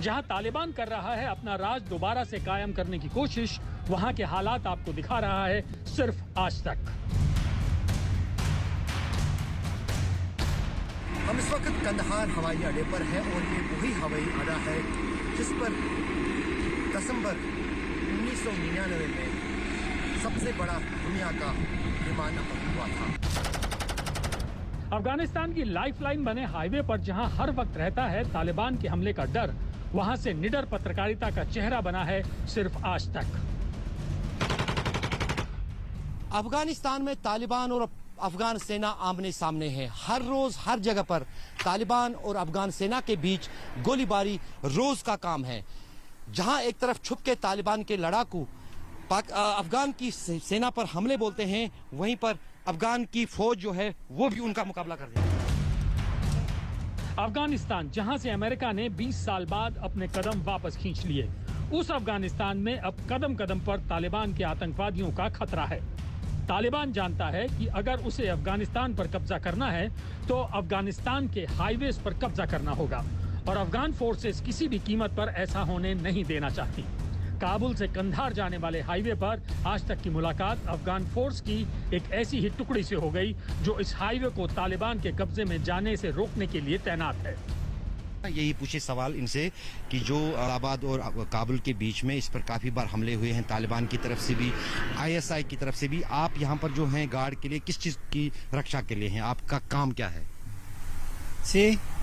जहां तालिबान कर रहा है अपना राज दोबारा से कायम करने की कोशिश, वहां के हालात आपको दिखा रहा है सिर्फ आज तक। हम इस वक्त कंदहार हवाई अड्डे पर हैं और ये वही हवाई अड्डा है जिस पर दिसंबर 1999 में सबसे बड़ा दुनिया का विमान हुआ था। अफगानिस्तान की लाइफलाइन बने हाईवे पर जहां हर वक्त रहता है तालिबान के हमले का डर, वहां से निडर पत्रकारिता का चेहरा बना है सिर्फ आज तक। अफगानिस्तान में तालिबान और अफगान सेना आमने सामने है। हर रोज हर जगह पर तालिबान और अफगान सेना के बीच गोलीबारी रोज का काम है। जहां एक तरफ छुप के तालिबान के लड़ाकू अफगान की सेना पर हमले बोलते हैं, वहीं पर अफगान की फौज जो है वो भी उनका मुकाबला कर रही है। अफगानिस्तान जहां से अमेरिका ने 20 साल बाद अपने कदम वापस खींच लिए, उस अफगानिस्तान में अब कदम कदम पर तालिबान के आतंकवादियों का खतरा है। तालिबान जानता है कि अगर उसे अफगानिस्तान पर कब्जा करना है तो अफगानिस्तान के हाईवेज पर कब्जा करना होगा और अफगान फोर्सेस किसी भी कीमत पर ऐसा होने नहीं देना चाहती। काबुल से कंधार जाने वाले हाईवे पर आज तक की मुलाकात अफगान फोर्स की एक ऐसी ही टुकड़ी से हो गई जो इस हाईवे को तालिबान के कब्जे में जाने से रोकने के लिए तैनात है। यही पूछे सवाल इनसे कि जो इस्लामाबाद और काबुल के बीच में इस पर काफी बार हमले हुए हैं, तालिबान की तरफ से भी ISI की तरफ से भी, आप यहाँ पर जो हैं गार्ड के लिए किस चीज की रक्षा के लिए हैं? आपका काम क्या है?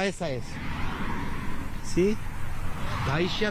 ISIS सी दाइश या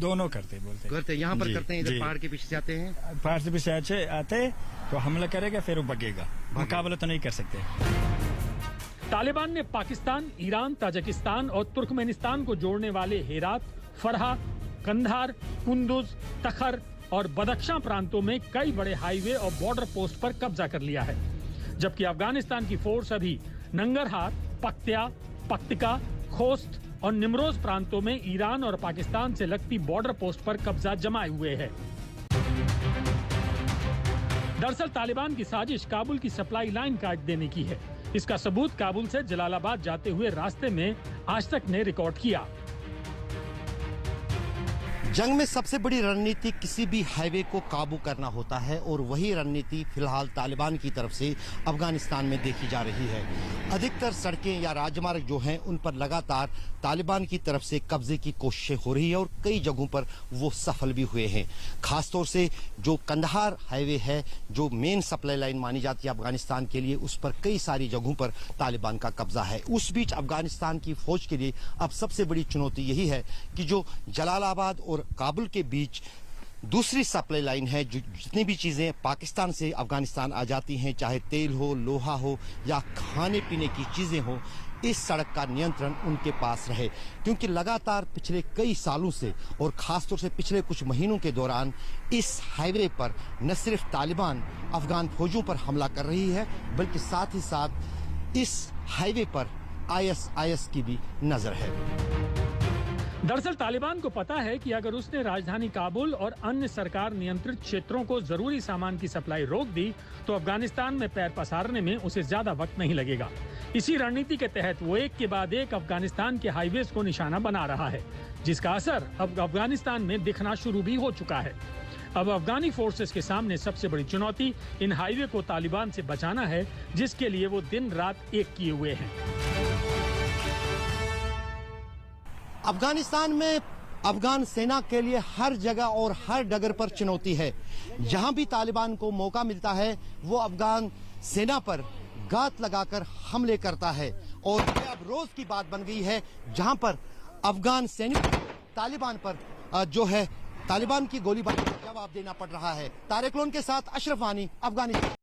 दोनों करते करते हैं यहाँ पर करते हैं, इधर पहाड़ के पीछे से आते हैं, पहाड़ से पीछे आते तो हमला करेगा फिर वो भगेगा, मुकाबला तो नहीं कर सकते। तालिबान ने पाकिस्तान, ईरान, ताजिकिस्तान और तुर्कमेनिस्तान को जोड़ने वाले हेरात, फरहा, कंधार, कुंदुज, तखर और बदख्शां प्रांतों में कई बड़े हाईवे और बॉर्डर पोस्ट पर कब्जा कर लिया है, जबकि अफगानिस्तान की फोर्स अभी नंगरहार, पक्तिया, पक्तिका, खोस्त और निमरोज प्रांतों में ईरान और पाकिस्तान से लगती बॉर्डर पोस्ट पर कब्जा जमाए हुए है। दरअसल तालिबान की साजिश काबुल की सप्लाई लाइन काट देने की है। इसका सबूत काबुल से जलालाबाद जाते हुए रास्ते में आज तक ने रिकॉर्ड किया। जंग में सबसे बड़ी रणनीति किसी भी हाईवे को काबू करना होता है और वही रणनीति फिलहाल तालिबान की तरफ से अफगानिस्तान में देखी जा रही है। अधिकतर सड़कें या राजमार्ग जो हैं उन पर लगातार तालिबान की तरफ से कब्जे की कोशिशें हो रही है और कई जगहों पर वो सफल भी हुए हैं। खासतौर से जो कंदहार हाईवे है, जो मेन सप्लाई लाइन मानी जाती है अफगानिस्तान के लिए, उस पर कई सारी जगहों पर तालिबान का कब्जा है। उस बीच अफगानिस्तान की फौज के लिए अब सबसे बड़ी चुनौती यही है कि जो जलालाबाद और काबुल के बीच दूसरी सप्लाई लाइन है, जो जितनी भी चीजें पाकिस्तान से अफगानिस्तान आ जाती हैं, चाहे तेल हो, लोहा हो या खाने पीने की चीजें हो, इस सड़क का नियंत्रण उनके पास रहे, क्योंकि लगातार पिछले कई सालों से और खासतौर से पिछले कुछ महीनों के दौरान इस हाईवे पर न सिर्फ तालिबान अफगान फौजों पर हमला कर रही है, बल्कि साथ ही साथ इस हाईवे पर ISIS की भी नजर है। दरअसल तालिबान को पता है कि अगर उसने राजधानी काबुल और अन्य सरकार नियंत्रित क्षेत्रों को जरूरी सामान की सप्लाई रोक दी तो अफगानिस्तान में पैर पसारने में उसे ज्यादा वक्त नहीं लगेगा। इसी रणनीति के तहत वो एक के बाद एक अफगानिस्तान के हाईवेज को निशाना बना रहा है, जिसका असर अब अफगानिस्तान में दिखना शुरू भी हो चुका है। अब अफगानी फोर्सेस के सामने सबसे बड़ी चुनौती इन हाईवे को तालिबान से बचाना है, जिसके लिए वो दिन रात एक किए हुए हैं। अफगानिस्तान में अफगान सेना के लिए हर जगह और हर डगर पर चुनौती है। जहां भी तालिबान को मौका मिलता है वो अफगान सेना पर घात लगाकर हमले करता है और यह अब रोज की बात बन गई है, जहां पर अफगान सैनिक तालिबान पर जो है तालिबान की गोलीबारी का जवाब देना पड़ रहा है। तारिक लोन के साथ अशरफ वानी, अफगानिस्तान।